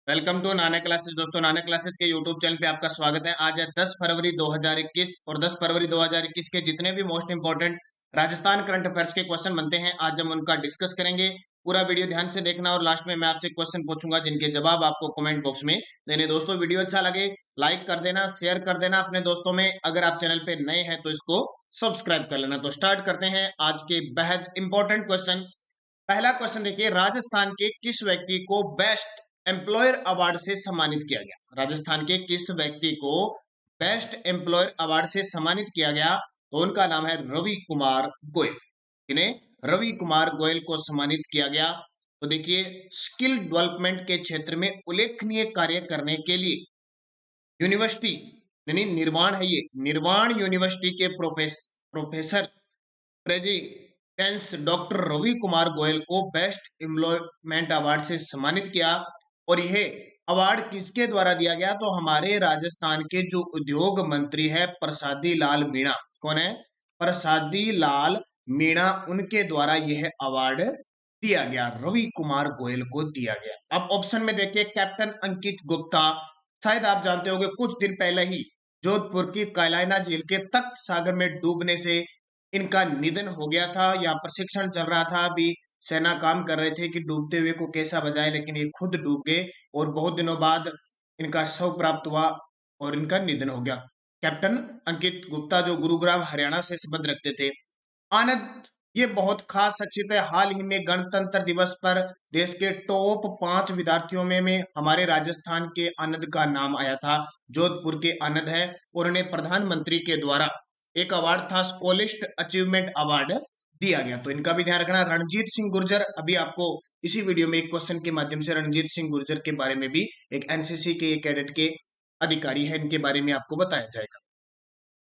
Welcome to Nana classes. दोस्तों, नाना classes के YouTube channel पे आपका स्वागत है। आज है 10 फरवरी 2021 और 10 फरवरी 2021 के जितने भी most important Rajasthan current affairs के क्वेश्चन बनते हैं, आज हम उनका डिस्कस करेंगे। पूरा वीडियो ध्यान से देखना और लास्ट में मैं आपसे क्वेश्चन पूछूंगा जिनके जवाब आपको कमेंट बॉक्स में देने। दोस्तों, वीडियो अच्छा लगे लाइक कर देना, शेयर कर देना अपने दोस्तों में। अगर आप चैनल पे नए हैं तो इसको सब्सक्राइब कर लेना। तो स्टार्ट करते हैं आज के बेहद इंपॉर्टेंट क्वेश्चन। पहला क्वेश्चन देखिए, राजस्थान के किस व्यक्ति को बेस्ट एम्प्लॉयर अवार्ड से सम्मानित किया गया? राजस्थान के किस व्यक्ति को बेस्ट एम्प्लॉयर अवार्ड से सम्मानित किया गया? तो उनका नाम है रवि कुमार गोयल। इन्हें रवि कुमार गोयल को सम्मानित किया गया। तो देखिए, स्किल डेवलपमेंट के क्षेत्र में उल्लेखनीय कार्य करने के लिए यूनिवर्सिटी यानी निर्वाण है, ये निर्वाण यूनिवर्सिटी के professor president doctor Ravi Kumar Goyal को बेस्ट एम्प्लॉयमेंट अवार्ड से सम्मानित किया। और यह अवार्ड किसके द्वारा दिया गया? तो हमारे राजस्थान के जो उद्योग मंत्री है प्रसादी लाल मीणा। कौन है? प्रसादी लाल मीणा, उनके द्वारा यह अवार्ड दिया गया, रवि कुमार गोयल को दिया गया। अब ऑप्शन में देखिए, कैप्टन अंकित गुप्ता। शायद आप जानते होंगे कुछ दिन पहले ही जोधपुर की कायलाना झील के तख्त सागर में डूबने से इनका निधन हो गया था। यहाँ प्रशिक्षण चल रहा था, अभी सेना काम कर रहे थे कि डूबते हुए को कैसा बचाए, लेकिन ये खुद डूब गए और बहुत दिनों बाद इनका शव प्राप्त हुआ और इनका निधन हो गया। कैप्टन अंकित गुप्ता जो गुरुग्राम हरियाणा से संबंध रखते थे। आनंद, ये बहुत खास शख्सियत है। हाल ही में गणतंत्र दिवस पर देश के टॉप 5 विद्यार्थियों में हमारे राजस्थान के आनंद का नाम आया था। जोधपुर के आनंद है और उन्हें प्रधानमंत्री के द्वारा एक अवार्ड था, स्कॉलिस्ट अचीवमेंट अवार्ड दिया गया। तो इनका भी ध्यान रखना। रणजीत सिंह गुर्जर, अभी आपको इसी वीडियो में एक क्वेश्चन के माध्यम से रणजीत सिंह गुर्जर के बारे में भी, एक एनसीसी के कैडेट के अधिकारी है, इनके बारे में आपको बताया जाएगा।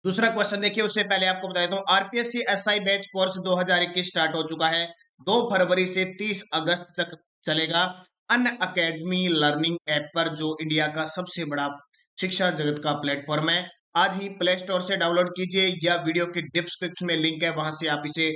दूसरा क्वेश्चन देखिए, उससे पहले आपको बता देता हूं, RPSC SI batch course 2021 start हो चुका है। 2 फरवरी से 30 अगस्त तक चलेगा। अन अकेडमी लर्निंग ऐप पर, जो इंडिया का सबसे बड़ा शिक्षा जगत का प्लेटफॉर्म है। आज ही प्ले स्टोर से डाउनलोड कीजिए या वीडियो के डिस्क्रिप्शन में लिंक है, वहां से आप इसे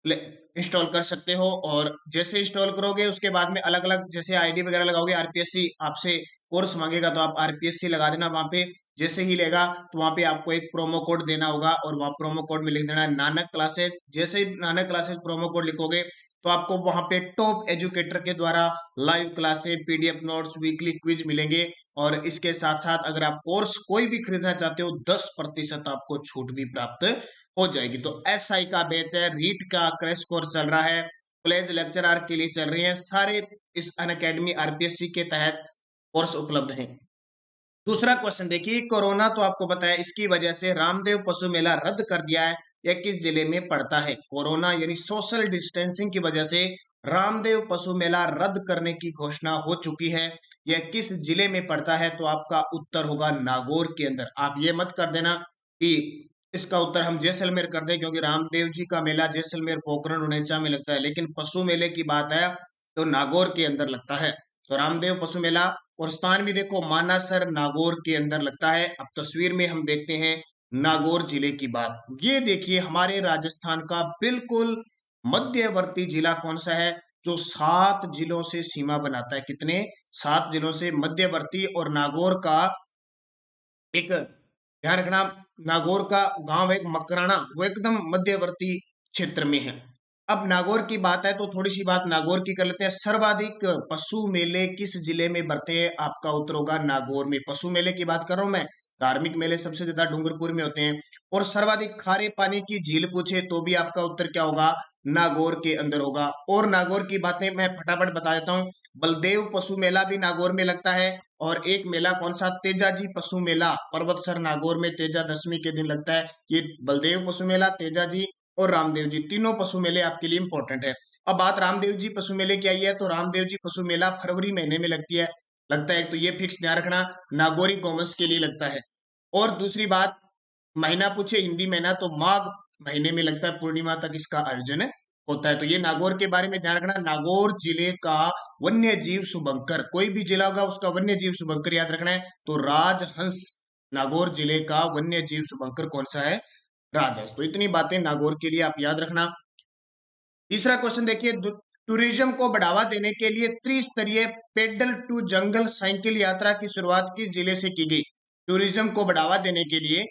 इंस्टॉल कर सकते हो। और जैसे इंस्टॉल करोगे उसके बाद में अलग अलग जैसे आईडी वगैरह लगाओगे, आरपीएससी आपसे कोर्स मांगेगा तो आप आरपीएससी लगा देना वहां पे। जैसे ही लेगा तो वहां पे आपको एक प्रोमो कोड देना होगा और वहां प्रोमो कोड में लिख देना है नानक क्लासेज। जैसे ही नानक क्लासेज प्रोमो कोड लिखोगे तो आपको वहां पे टॉप एजुकेटर के द्वारा live classes, PDF notes, weekly quiz मिलेंगे। और इसके साथ साथ अगर आप कोर्स कोई भी खरीदना चाहते हो 10% आपको छूट भी प्राप्त हो जाएगी। तो एसआई का बैच है, रीट का क्रैश कोर्स चल रहा है, कॉलेज लेक्चरर के लिए चल रही है, सारे इस अनअकैडमी आरपीएससी के तहत कोर्स उपलब्ध हैं। दूसरा क्वेश्चन देखिए, कोरोना तो आपको पता है, इसकी वजह से रामदेव पशु मेला रद्द कर दिया है। यह किस जिले में पड़ता है? कोरोना यानी सोशल डिस्टेंसिंग की वजह से रामदेव पशु मेला रद्द करने की घोषणा हो चुकी है। यह किस जिले में पड़ता है? तो आपका उत्तर होगा नागौर के अंदर। आप ये मत कर देना कि इसका उत्तर हम जैसलमेर कर दें, क्योंकि रामदेव जी का मेला जैसलमेर, पोखरण, उनेचा में लगता है, लेकिन पशु मेले की बात है तो नागौर के अंदर लगता है। तो रामदेव पशु मेला, और स्थान भी देखो मानासर नागौर के अंदर लगता है। अब तस्वीर में हम देखते हैं नागौर जिले की बात। ये देखिए, हमारे राजस्थान का बिल्कुल मध्यवर्ती जिला कौन सा है? जो 7 जिलों से सीमा बनाता है। कितने? 7 जिलों से मध्यवर्ती। और नागौर का एक ध्यान रखना, नागौर का गांव एक मकराना, वो एकदम मध्यवर्ती क्षेत्र में है। अब नागौर की बात है तो थोड़ी सी बात नागौर की कर लेते हैं। सर्वाधिक पशु मेले किस जिले में बढ़ते हैं? आपका उत्तर होगा नागौर में। पशु मेले की बात कर रहा हूं मैं, धार्मिक मेले सबसे ज्यादा डूंगरपुर में होते हैं। और सर्वाधिक खारे पानी की झील पूछे तो भी आपका उत्तर क्या होगा? नागौर के अंदर होगा। और नागौर की बातें मैं फटाफट बता देता हूँ। बलदेव पशु मेला भी नागौर में लगता है। और एक मेला कौन सा? तेजाजी पशु मेला, पर्वतसर नागौर में तेजा दशमी के दिन लगता है। ये बलदेव पशु मेला, तेजाजी और रामदेव जी, तीनों पशु मेले आपके लिए इंपॉर्टेंट है। अब बात रामदेव जी पशु मेले की आई है तो रामदेव जी पशु मेला फरवरी महीने में लगता है, तो ये फिक्स ध्यान रखना, नागौरी गौवंश के लिए लगता है। और दूसरी बात, महीना पूछे हिंदी महीना तो माघ महीने में लगता है, पूर्णिमा तक इसका आयोजन होता है। तो ये नागौर के बारे में ध्यान रखना। नागौर जिले का वन्य जीव शुभंकर, कोई भी जिला होगा उसका वन्य जीव शुभंकर याद रखना है। तो राजहंस, नागौर जिले का वन्य जीव शुभंकर कौन सा है? राजहंस। तो इतनी बातें नागौर के लिए आप याद रखना। तीसरा क्वेश्चन देखिए, टूरिज्म को बढ़ावा देने के लिए त्रिस्तरीय पेडल टू जंगल साइकिल यात्रा की शुरुआत किस जिले से की गई? टूरिज्म को बढ़ावा देने के लिए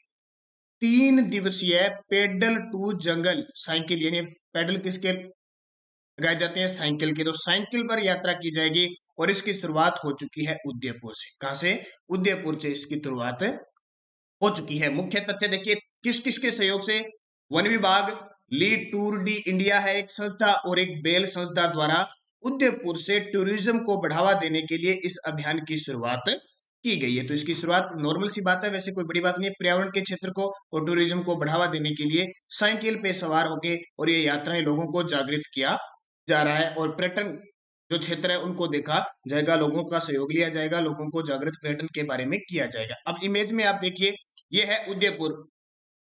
3 दिवसीय पेडल टू जंगल साइकिल, यानी पेडल किसके लगाए जाते हैं? साइकिल के। तो साइकिल पर यात्रा की जाएगी और इसकी शुरुआत हो चुकी है उदयपुर से। कहां से? उदयपुर से इसकी शुरुआत हो चुकी है। मुख्य तथ्य देखिए, किस किस के सहयोग से? वन विभाग, लीड टूर डी इंडिया है एक संस्था, और एक बेल संस्था द्वारा उदयपुर से टूरिज्म को बढ़ावा देने के लिए इस अभियान की शुरुआत की गई है। तो इसकी शुरुआत नॉर्मल सी बात है, वैसे कोई बड़ी बात नहीं है। पर्यावरण के क्षेत्र को और टूरिज्म को बढ़ावा देने के लिए साइकिल पे सवार होके और ये यात्राएं लोगों को जागृत किया जा रहा है, और पर्यटन जो क्षेत्र है उनको देखा जाएगा, लोगों का सहयोग लिया जाएगा, लोगों को जागृत पर्यटन के बारे में किया जाएगा। अब इमेज में आप देखिए, ये है उदयपुर।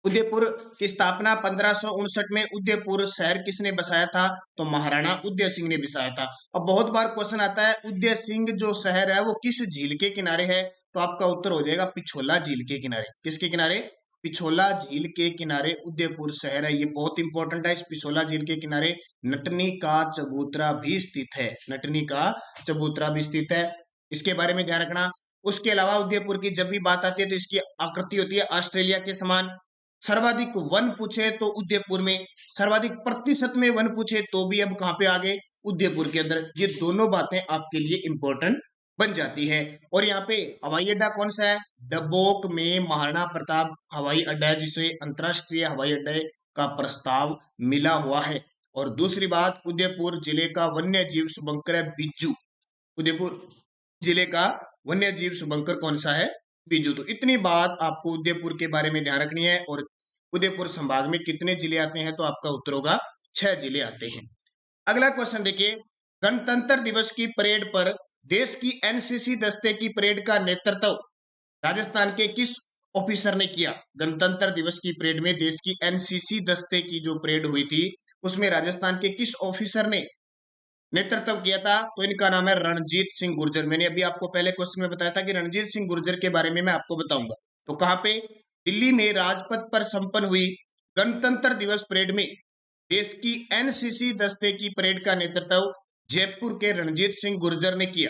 उदयपुर की स्थापना 1559 में उदयपुर शहर किसने बसाया था? तो महाराणा उदय सिंह ने बसाया था। अब बहुत बार क्वेश्चन आता है, उदय सिंह जो शहर है वो किस झील के किनारे है? तो आपका उत्तर हो जाएगा पिछोला झील के किनारे। किसके किनारे? पिछोला झील के किनारे उदयपुर शहर है। ये बहुत इंपॉर्टेंट है। इस पिछोला झील के किनारे नटनी का चबूतरा भी स्थित है। नटनी का चबूतरा भी स्थित है, इसके बारे में ध्यान रखना। उसके अलावा उदयपुर की जब भी बात आती है तो इसकी आकृति होती है ऑस्ट्रेलिया के समान। सर्वाधिक वन पूछे तो उदयपुर में, सर्वाधिक प्रतिशत में वन पूछे तो भी अब कहां पे आ गए? उदयपुर के अंदर। ये दोनों बातें आपके लिए इंपॉर्टेंट बन जाती है। और यहाँ पे हवाई अड्डा कौन सा है? डबोक में महाराणा प्रताप हवाई अड्डा है, जिसे अंतरराष्ट्रीय हवाई अड्डे का प्रस्ताव मिला हुआ है। और दूसरी बात, उदयपुर जिले का वन्य जीव शुभंकर है बिज्जू। उदयपुर जिले का वन्य जीव शुभंकर कौन सा है? बिज्जू। तो इतनी बात आपको उदयपुर के बारे में ध्यान रखनी है। और उदयपुर संभाग में कितने जिले आते हैं? तो आपका उत्तर होगा 6 जिले आते हैं। अगला क्वेश्चन देखिए, गणतंत्र दिवस की परेड पर देश की एनसीसी दस्ते की परेड का नेतृत्व राजस्थान के किस ऑफिसर ने किया? गणतंत्र दिवस की परेड में देश की एनसीसी दस्ते की जो परेड हुई थी उसमें राजस्थान के किस ऑफिसर ने नेतृत्व किया था? तो इनका नाम है रणजीत सिंह गुर्जर। मैंने अभी आपको पहले क्वेश्चन में बताया था कि रणजीत सिंह गुर्जर के बारे में मैं आपको बताऊंगा। तो कहां पे? दिल्ली में राजपथ पर संपन्न हुई गणतंत्र दिवस परेड में देश की एनसीसी दस्ते की परेड का नेतृत्व जयपुर के रणजीत सिंह गुर्जर ने किया।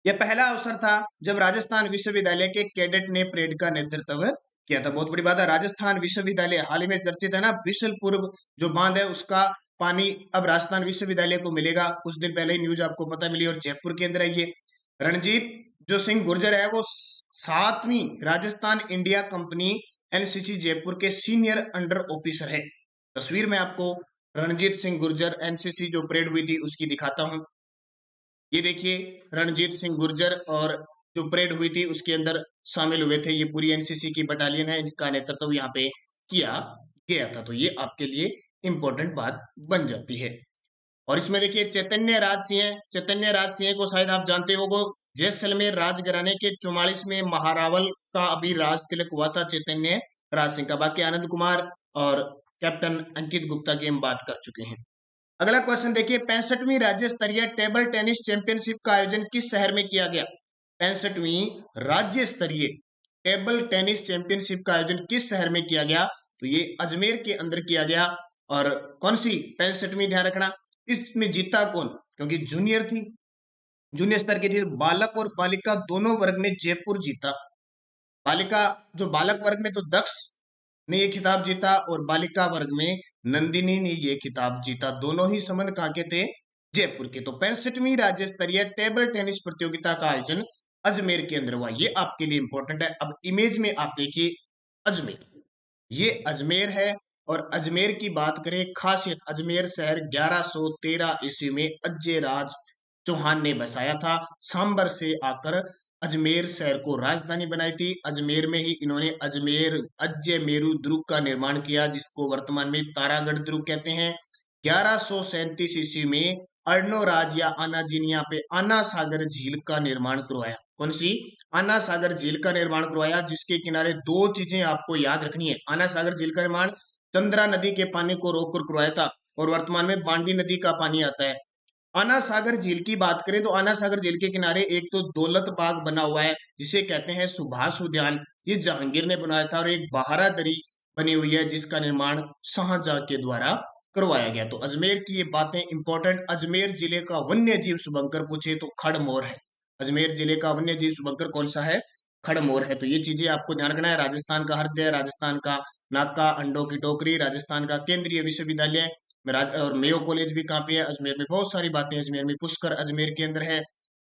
यह पहला अवसर था जब राजस्थान विश्वविद्यालय के कैडेट ने परेड का नेतृत्व किया था। बहुत बड़ी बात है। राजस्थान विश्वविद्यालय हाल ही में चर्चित है ना, बिशलपुर जो बांध है उसका पानी अब राजस्थान विश्वविद्यालय को मिलेगा। कुछ दिन पहले ही न्यूज आपको पता मिली, और जयपुर के अंदर है ये। रणजीत जो सिंह गुर्जर है वो 7वीं Rajasthan India company NCC Jaipur के सीनियर अंडर ऑफिसर है। तस्वीर में आपको रणजीत सिंह गुर्जर एनसीसी जो परेड हुई थी उसकी दिखाता हूं। ये देखिए रणजीत सिंह गुर्जर, और जो परेड हुई थी उसके अंदर शामिल हुए थे। ये पूरी एनसीसी की बटालियन है, इसका नेतृत्व यहाँ पे किया गया था। तो ये आपके लिए इंपॉर्टेंट बात बन जाती है। और इसमें देखिए चैतन्य राज सिंह, चैतन्य राज सिंह को शायद आप जानते हो। जैसलमेर राजघराने के 44वें महारावल का अभी राज तिलक हुआ था चैतन्य राज सिंह का। बाकी आनंद कुमार और कैप्टन अंकित गुप्ता की हम बात कर चुके हैं। अगला क्वेश्चन देखिए, 65वीं राज्य स्तरीय टेबल टेनिस चैंपियनशिप का आयोजन किस शहर में किया गया? 65वीं राज्य स्तरीय टेबल टेनिस चैंपियनशिप का आयोजन किस शहर में किया गया? तो ये अजमेर के अंदर किया गया। और कौन सी 65वीं? ध्यान रखना, इसमें जीता कौन? क्योंकि जूनियर थी, जूनियर स्तर की थी। बालक और बालिका दोनों वर्ग में जयपुर जीता। बालिका जो बालक वर्ग में तो दक्ष ने ये खिताब जीता, और बालिका वर्ग में नंदिनी ने ये खिताब जीता। दोनों ही संबंध कहाँ के थे? जयपुर के। तो 65वीं राज्य स्तरीय टेबल टेनिस प्रतियोगिता का आयोजन अजमेर के अंदर हुआ। ये आपके लिए इंपॉर्टेंट है। अब इमेज में आप देखिए अजमेर, ये अजमेर है। और अजमेर की बात करें, खासियत, अजमेर शहर 1113 ईस्वी में अज्यराज चौहान ने बसाया था। सांबर से आकर अजमेर शहर को राजधानी बनाई थी। अजमेर में ही इन्होंने अजमेर अजमेरू दुर्ग का निर्माण किया, जिसको वर्तमान में तारागढ़ दुर्ग कहते हैं। 1137 ईस्वी में अर्णोराज या आना जी ने यहाँ पे आना सागर झील का निर्माण करवाया। कौन सी? आना सागर झील का निर्माण करवाया, जिसके किनारे 2 चीजें आपको याद रखनी है। आना सागर झील का निर्माण चंद्रा नदी के पानी को रोककर करवाया था, और वर्तमान में बांडी नदी का पानी आता है। आना सागर झील की बात करें तो आना सागर झील के किनारे एक तो दौलत बाग बना हुआ है, जिसे कहते हैं सुभाष उद्यान, ये जहांगीर ने बनाया था। और एक बहारा दरी बनी हुई है, जिसका निर्माण शाहजहां के द्वारा करवाया गया। तो अजमेर की ये बातें इंपॉर्टेंट। अजमेर जिले का वन्य जीव शुभंकर पूछे तो खड़मोर है। अजमेर जिले का वन्य जीव शुभंकर कौन सा है? खड़मोर है। तो ये चीजें आपको ध्यान रखना है। राजस्थान का हृदय, राजस्थान का नाका, अंडों की टोकरी, राजस्थान का केंद्रीय विश्वविद्यालय और मेयो कॉलेज भी कहाँ पे है? अजमेर में। बहुत सारी बातें अजमेर में। पुष्कर अजमेर के अंदर है।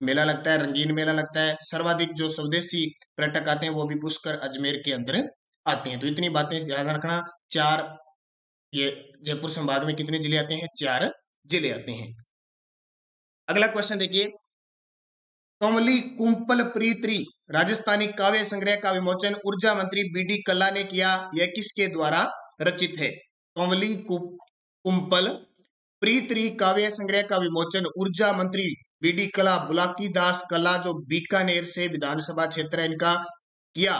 मेला लगता है, रंगीन मेला लगता है। सर्वाधिक जो स्वदेशी पर्यटक आते हैं वो भी पुष्कर अजमेर के अंदर आते हैं। तो इतनी बातें ध्यान रखना। चार, ये जयपुर संभाग में कितने जिले आते हैं? 4 जिले आते हैं। अगला क्वेश्चन देखिए, कमली कुंपल प्रीतरी राजस्थानी काव्य संग्रह का विमोचन ऊर्जा मंत्री बीडी कल्ला ने किया। यह किसके द्वारा रचित है? कमली कुंपल प्रीतरी काव्य संग्रह का विमोचन ऊर्जा मंत्री बीडी कला, बुलाकी दास कला, जो बीकानेर से विधानसभा क्षेत्र है इनका, किया।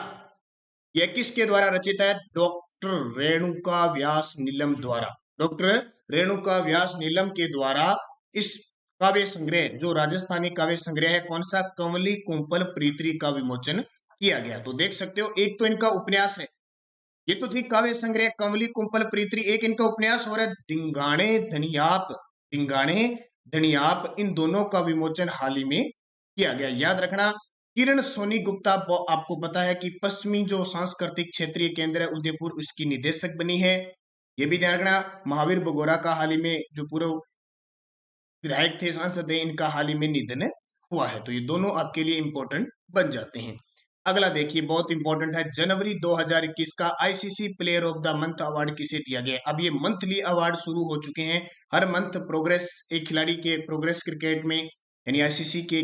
यह किसके द्वारा रचित है? डॉक्टर रेणुका व्यास नीलम द्वारा। डॉक्टर रेणुका व्यास नीलम के द्वारा इस काव्य संग्रह, जो राजस्थानी काव्य संग्रह है, कौन सा? कमली कुंपल प्रीतरी का विमोचन किया गया। तो देख सकते हो, एक तो इनका उपन्यास है, ये तो थी काव्य संग्रह कमली कुंपल प्रीतरी, एक इनका उपन्यास हो रहा है दिंगाणे धनियाप। दिंगाणे धनियाप, इन दोनों का विमोचन हाल ही में किया गया। याद रखना, किरण सोनी गुप्ता, आपको पता है कि पश्चिमी जो सांस्कृतिक क्षेत्रीय केंद्र है उदयपुर, उसकी निदेशक बनी है। ये भी ध्यान रखना। महावीर बगोरा का हाल ही में, जो पूर्व विधायक थे, सांसद थे, इनका हाल ही में निधन हुआ है। तो ये दोनों आपके लिए इंपॉर्टेंट बन जाते हैं। अगला देखिए, बहुत इंपॉर्टेंट है। जनवरी 2021 का ICC player of the month award किसे दिया गया? अब ये मंथली अवार्ड शुरू हो चुके हैं। हर मंथ प्रोग्रेस, एक खिलाड़ी के प्रोग्रेस क्रिकेट में, यानी आईसीसी के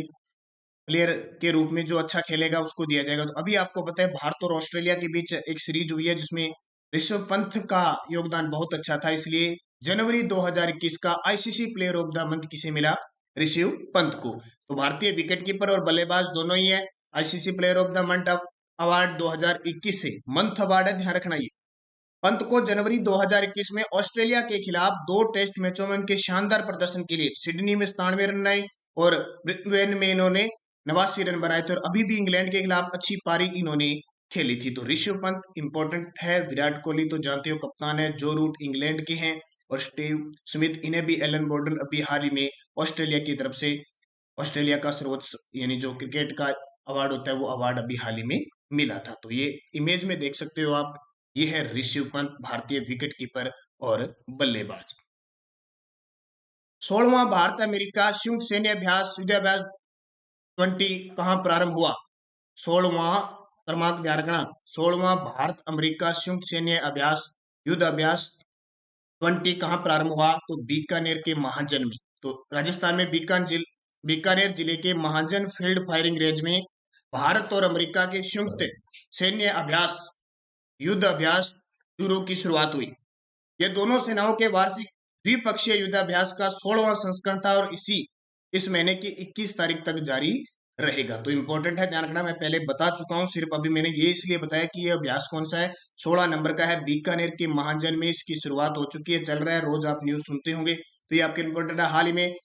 प्लेयर के रूप में जो अच्छा खेलेगा उसको दिया जाएगा। तो अभी आपको पता है भारत और ऑस्ट्रेलिया के बीच एक सीरीज हुई है जिसमें ऋषभ पंत का योगदान बहुत अच्छा था, इसलिए जनवरी 2021 का ICC player of the month किसे मिला? ऋषभ पंत को। तो भारतीय विकेटकीपर और बल्लेबाज दोनों ही है। ICC player of the month award 2021 से मंथ अवार्ड है, ध्यान रखना। ये पंत को जनवरी 2021 में ऑस्ट्रेलिया के खिलाफ 2 टेस्ट मैचों में उनके शानदार प्रदर्शन के लिए सिडनी में 97 रन बनाए और ब्रिस्बेन में इन्होंने 89 रन बनाए थे, और अभी भी इंग्लैंड के खिलाफ अच्छी पारी इन्होंने खेली थी। तो ऋषभ पंत इंपॉर्टेंट है। विराट कोहली तो जानते हो कप्तान है। जो रूट इंग्लैंड के हैं, और स्टीव स्मिथ, इन्हें भी एलन बोर्डन अभी हाल ही में ऑस्ट्रेलिया की तरफ से, ऑस्ट्रेलिया का सर्वोच्च यानी जो क्रिकेट का अवार्ड होता है वो अवार्ड अभी हाल ही में मिला था। तो ये इमेज में देख सकते हो आप, ये है ऋषभ पंत, भारतीय विकेट कीपर और बल्लेबाज। 16वां भारत अमेरिका संयुक्त सैन्य अभ्यास युद्धाभ्यास 20 कहां प्रारंभ हुआ? 16वां क्रमांक ध्यान रखना। 16वां भारत अमेरिका संयुक्त सैन्य अभ्यास युद्ध अभ्यास 20 कहां प्रारंभ हुआ? तो बीकानेर के महाजन में। तो राजस्थान में बीकानेर जिले के महाजन फील्ड फायरिंग रेंज में भारत और अमेरिका के संयुक्त सैन्य अभ्यास युद्ध अभ्यास शुरू की शुरुआत हुई। ये दोनों सेनाओं के वार्षिक द्विपक्षीय युद्धाभ्यास का 16वां संस्करण था, और इस महीने की 21 तारीख तक जारी रहेगा। तो इंपॉर्टेंट है, ध्यान रखना। मैं पहले बता चुका हूं, सिर्फ अभी मैंने ये इसलिए बताया कि ये अभ्यास कौन सा है। 16 नंबर का है। बीकानेर के महाजन में इसकी शुरुआत हो चुकी है, चल रहा है, रोज आप न्यूज सुनते होंगे। तो ये आपके इंपॉर्टेंट है। हाल ही में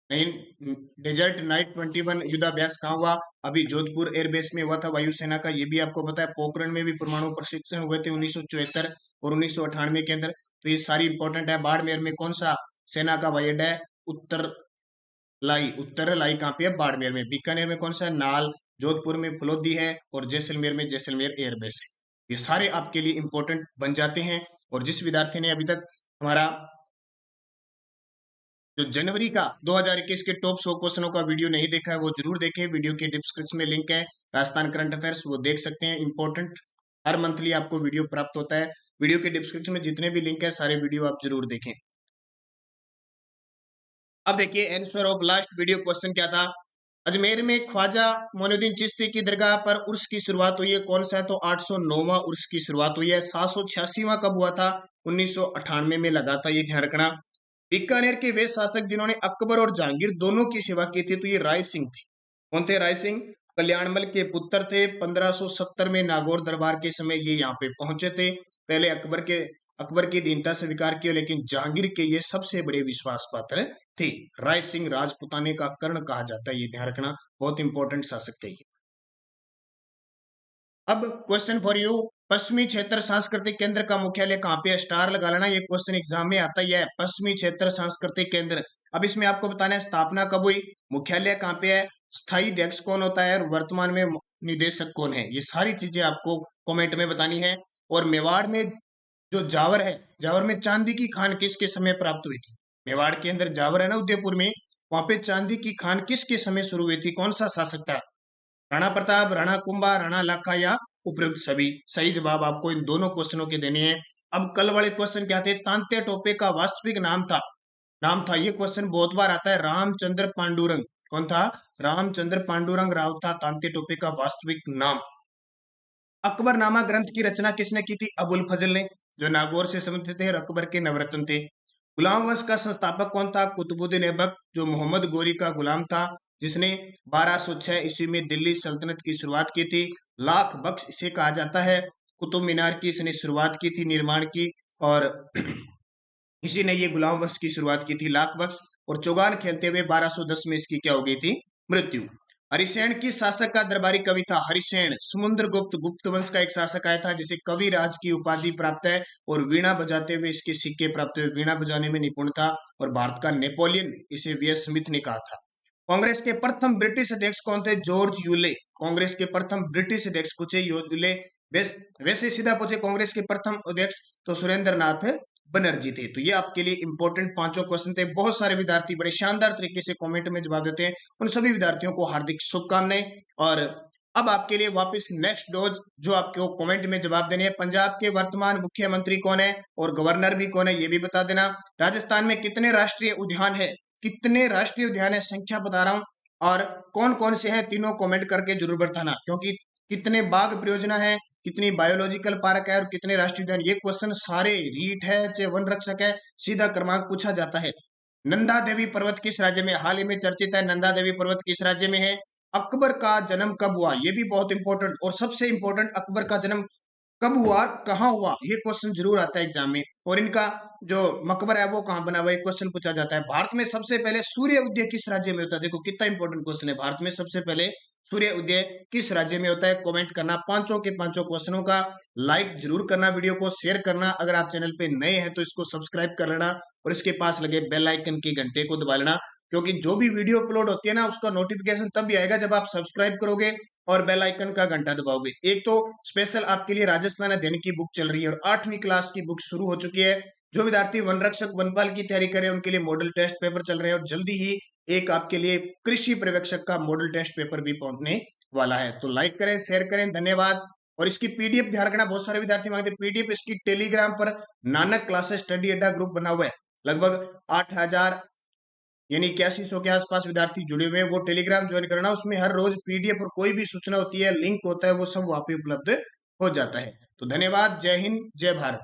डेजर्ट नाइट 21 युद्धाभ्यास कहाँ हुआ? अभी जोधपुर एयरबेस में हुआ था, वायुसेना का। ये भी आपको पता है। पोखरण में भी परमाणु प्रशिक्षण हुए थे 1974 और 1998 के अंदर। तो ये सारी इंपॉर्टेंट है। बाड़मेर में कौन सा सेना का हवाई अड्डा है? उत्तर लाई कहाँ पे है? बाड़मेर में। बीकानेर में कौन सा? नाल। जोधपुर में फलोदी है, और जैसलमेर में जैसलमेर एयरबेस है। ये सारे आपके लिए इंपॉर्टेंट बन जाते हैं। और जिस विद्यार्थी ने अभी तक हमारा जो जनवरी का 2021 के टॉप 100 क्वेश्चनों का वीडियो नहीं देखा है वो जरूर देखें। वीडियो के डिस्क्रिप्शन में लिंक है, राजस्थान करंट अफेयर्स, वो देख सकते हैं। इंपॉर्टेंट हर मंथली आपको वीडियो प्राप्त होता है। वीडियो के डिस्क्रिप्शन में जितने भी लिंक है सारे वीडियो आप जरूर देखें। अब देखिए answer of last video question क्या था? अजमेर में ख्वाजा मोइनुद्दीन चिश्ती की दरगाह पर उर्स की शुरुआत हुई है, कौन सा है? तो 809वां उर्स की शुरुआत हुई है। 786वां कब हुआ था? 1998 में लगा था, ये ध्यान रखना। बीकानेर के वे शासक जिन्होंने अकबर और जहांगीर दोनों की सेवा की थी, तो ये राय सिंह थे। कौन थे? राय सिंह कल्याणमल के पुत्र थे। 1570 में नागौर दरबार के समय ये यहाँ पे पहुंचे थे। पहले अकबर की दीनता स्वीकार किया, लेकिन जहांगीर के ये सबसे बड़े विश्वास पात्र थे। राय सिंह राजपुताने का कर्ण कहा जाता है, ये ध्यान रखना। बहुत इंपॉर्टेंट शासक थे ये। अब क्वेश्चन फॉर यू, पश्चिमी क्षेत्र सांस्कृतिक केंद्र का मुख्यालय कहाँ पे है? स्टार लगा लेना, ये क्वेश्चन एग्जाम में आता ही है। पश्चिमी क्षेत्र सांस्कृतिक केंद्र। अब इसमें आपको बताना है स्थापना कब हुई, मुख्यालय कहाँ पे है, स्थायी अध्यक्ष कौन होता है और वर्तमान में निदेशक कौन है। ये सारी चीजें आपको कमेंट में बतानी है। और मेवाड़ में जो जावर है, जावर में चांदी की खान किसके समय प्राप्त हुई थी? मेवाड़ के अंदर जावर है ना, उदयपुर में, वहां पे चांदी की खान किसके समय शुरू हुई थी? कौन सा शासक था? राणा प्रताप, राणा कुंभा, राणा लाखा या उपयुक्त सभी? सही जवाब आपको इन दोनों क्वेश्चनों के देने हैं। अब कल वाले क्वेश्चन क्या थे? तांत्या टोपे का वास्तविक नाम था, ये क्वेश्चन बहुत बार आता है, रामचंद्र पांडुरंग। कौन था? रामचंद्र पांडुरंग राव था तांत्या टोपे का वास्तविक नाम। अकबरनामा ग्रंथ की रचना किसने की थी? अबुल फजल ने, जो नागौर से संबंधित थे और अकबर के नवरत्न थे। गुलाम वंश का संस्थापक कौन था? कुतुबुद्दीन ऐबक, जो मोहम्मद गोरी का गुलाम था, जिसने 1206 ईस्वी में दिल्ली सल्तनत की शुरुआत की थी। लाख बख्श इसे कहा जाता है। कुतुब मीनार की इसने शुरुआत की थी, निर्माण की, और इसी ने ये गुलाम वंश की शुरुआत की थी, लाख बख्श। और चौगान खेलते हुए 1210 में इसकी क्या हो गई थी? मृत्यु। हरिसेन किस शासक का दरबारी कवि था? हरिसेन समुद्रगुप्त गुप्त वंश का एक शासक आया था, जिसे कवि राज की उपाधि प्राप्त है, और वीणा बजाते हुए इसके सिक्के प्राप्त हुए। वीणा बजाने में निपुण था और भारत का नेपोलियन इसे वी एस स्मिथ ने कहा था। कांग्रेस के प्रथम ब्रिटिश अध्यक्ष कौन थे? George Yule. कांग्रेस के प्रथम ब्रिटिश अध्यक्ष पूछे, यूले। वैसे सीधा पूछे कांग्रेस के प्रथम अध्यक्ष, तो सुरेंद्र नाथ बनर्जी थे। तो ये आपके लिए इंपॉर्टेंट पांचों क्वेश्चन थे। बहुत सारे विद्यार्थी बड़े शानदार तरीके से कमेंट में जवाब देते हैं, उन सभी विद्यार्थियों को हार्दिक शुभकामनाएं। और अब आपके लिए वापस नेक्स्ट डोज, जो आपको कमेंट में जवाब देने हैं। पंजाब के वर्तमान मुख्यमंत्री कौन है और गवर्नर भी कौन है, ये भी बता देना। राजस्थान में कितने राष्ट्रीय उद्यान है? कितने राष्ट्रीय उद्यान है, संख्या बता रहा हूं, और कौन कौन से हैं, तीनों कमेंट करके जरूर बताना। क्योंकि कितने बाघ परियोजना है, कितनी बायोलॉजिकल पार्क है, और कितने राष्ट्रीय उद्यान, ये क्वेश्चन सारे रीट है चाहे वन रक्षक है, सीधा क्रमांक पूछा जाता है। नंदा देवी पर्वत किस राज्य में? हाल ही में चर्चित है, नंदा देवी पर्वत किस राज्य में है? अकबर का जन्म कब हुआ? ये भी बहुत इंपॉर्टेंट। और सबसे इंपॉर्टेंट, अकबर का जन्म कब हुआ, कहाँ हुआ, ये क्वेश्चन जरूर आता है एग्जाम में। और इनका जो मकबरा है वो कहाँ बना हुआ है, क्वेश्चन पूछा जाता है। भारत में सबसे पहले सूर्य उदय किस राज्य में होता है? देखो कितना इंपॉर्टेंट क्वेश्चन है, भारत में सबसे पहले सूर्य उदय किस राज्य में होता है? कमेंट करना पांचों के पांचों क्वेश्चनों का। लाइक जरूर करना, वीडियो को शेयर करना। अगर आप चैनल पे नए हैं तो इसको सब्सक्राइब कर लेना, और इसके पास लगे बेल आइकन के घंटे को दबा लेना, क्योंकि जो भी वीडियो अपलोड होती है ना, उसका नोटिफिकेशन तब भी आएगा जब आप सब्सक्राइब करोगे और बेल आइकन का घंटा दबाओगे। एक तो स्पेशल आपके लिए राजस्थान अध्ययन की बुक चल रही है, और 8वीं क्लास की बुक शुरू हो चुकी है। जो विद्यार्थी वन रक्षक वनपाल की तैयारी करें, उनके लिए मॉडल टेस्ट पेपर चल रहे हैं, और जल्दी ही एक आपके लिए कृषि पर्यवेक्षक का मॉडल टेस्ट पेपर भी पहुंचने वाला है। तो लाइक करें, शेयर करें, धन्यवाद। और इसकी पीडीएफ ध्यान रखना, बहुत सारे विद्यार्थी मांगते हैं पीडीएफ। इसकी टेलीग्राम पर नानक क्लासेस स्टडी अड्डा ग्रुप बना हुआ है, लगभग 8000 यानी 8100 के आसपास विद्यार्थी जुड़े हुए हैं। वो टेलीग्राम ज्वाइन करना, उसमें हर रोज पीडीएफ और कोई भी सूचना होती है, लिंक होता है, वो सब वहां पे उपलब्ध हो जाता है। तो धन्यवाद, जय हिंद, जय भारत।